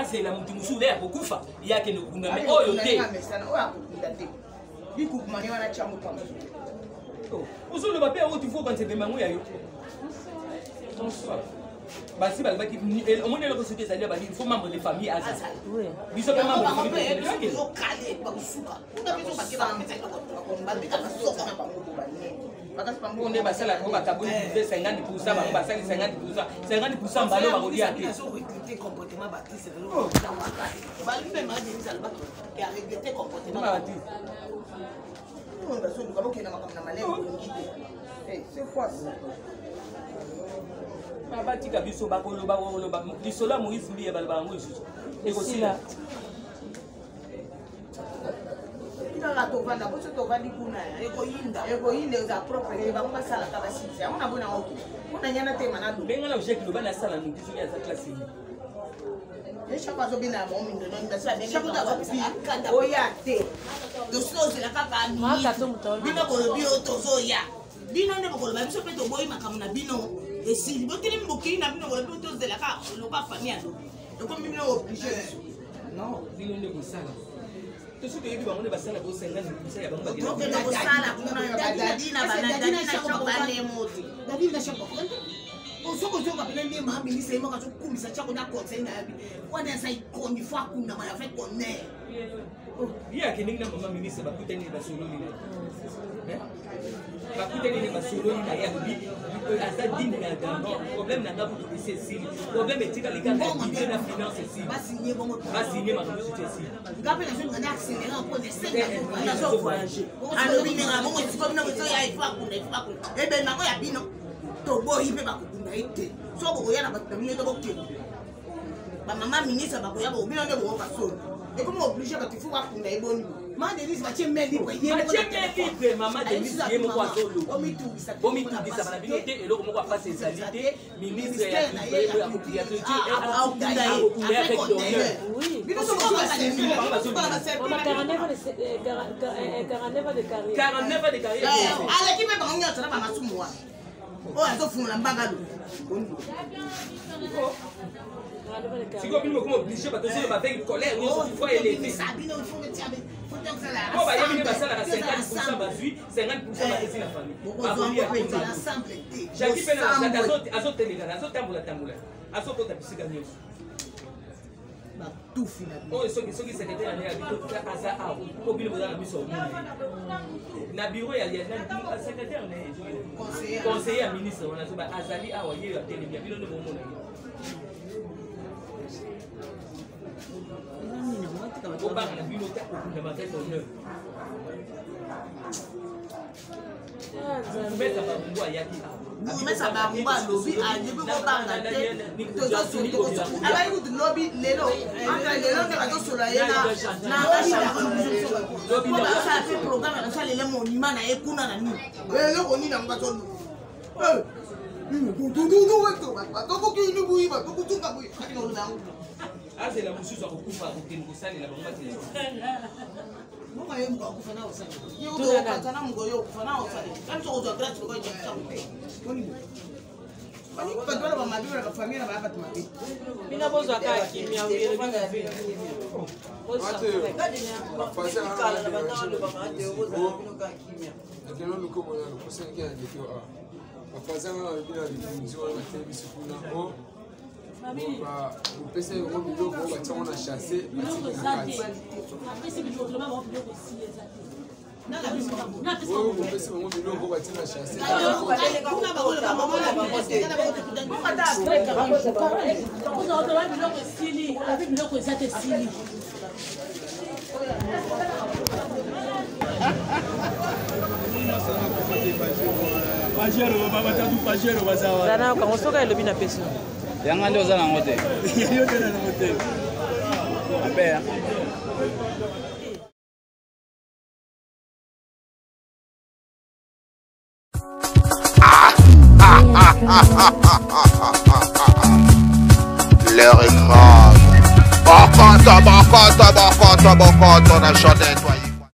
c'est la mutumusou là pour kufa yake no kunga mais oh yote biku kumani wana chamu pamoja uzo le papier où tu faut quand c'est demango ya yo basi ba ki au moins le société ça dire il faut membre de famille asa oui biso pas membre de famille biso kale ba usuka una biso ba kila mtu ko mbali kama soka na bango on est basé là, on va taper 50%, on va 50%, ballon va rouler à pied. Recruter comportement bâtisse, c'est vraiment. Bah lui-même a dit ça, il a regretté comportement bâtisse. On va se dire comment qu'il a c'est quoi ça? Baba tika biso ba koloba lisola Moïse Mbiye balba ngo isusu. Et aussi là. La tovanda boso tovandi kuna ekoyinda za propre ba kuma sala ka basisi amona bona oki kuna nyana te manado benga na ujeki loba na sala nuki so ya za classe ni je chapa zo bina mo mindo no nda sala benga chapa zo pi oya te do sloze la kaka ni bino ko bio to zo ya bino ne ko ba biso pe to boyi makamu na bino esili botele mboki na bino ko to zo la ka lo ba famille ando donc bino obligé non bino ne ko sala tout ce que tu vas on est basala ko 50% ya bango bagina donc na sala kuna yo dadina banadina shoko bane moti dadina shoko osoko zoka pele ne ma ministre mo ka so kumisa chako na conseil na yabi wana sai koni fa kuna mala fait connaître ya keninga mama ministre bakutani ba solo ni bakutani ni ba solo ni na yabi asa dine na gando problème na ngabu to c'est problème etika les gars na finance ici ba signer bon ba signer ma ministre ici ngapi na jeune na accélérer en point de 5 na so voyager alors bino nga mo ti ko bino so ya ifa kuna e be na ko ya bino to boyi pe ba kukunda ite so bo ya na ba bino to bokye ba mama ministre ba ko ya bo bino ne bo ka so et comme obligé ba tifu ba kunda e boni ma Denise ba che meli ko ye ma che meli mama Denise ye mo kwa solo bomi tu bisa bana bino te eloko mo kwa face ezalité ministre ya appropriation oui bino so ko ba Caraneva de carrière ala ki me ba ngonya tsana ba masumuwa o azo fumula mbanga lo si vous avez obligé parce que vous avez une colère, il faut élever. On va y aller à 50% basui, 50% basui la famille. J'ai dit que azote les gars, azote tambula, azote ta piscine gagnée. Tout finalement. Oh, ceux qui secrétaire à l'habitude de Asa A, pour bien vous avoir mis sur le monde. Na bureau il y a secrétaire conseiller à ministre, on a dit Azali A, il y a télé bien, il y a le bon monde. Au bar, la bibliothèque au bout de ma tête au neuf. Vous mettez à Barumba, il y a qui vous mettez à Barumba, lobby, à Djibou, au bar, la tête. Alors, il vous lobby, l'élo. Entre l'élo, il y a tout sur la yéna. Lobby, on a fait programme, on a fait les monuments, on a écouté la nuit. Mais là, on y a un bâton. Ah, c'est la mousse sur le coup, par le coup, ça, et la bombe à téléphone. Non, mais il y a un peu de ça. Il y a un peu de ça. Il y a un peu de vous pensez au milieu où on a chassé Yang ada usaha ngote. Iya ada ngote. Apa ya? L'heure est grave. Bokota, on a chanté nettoyé.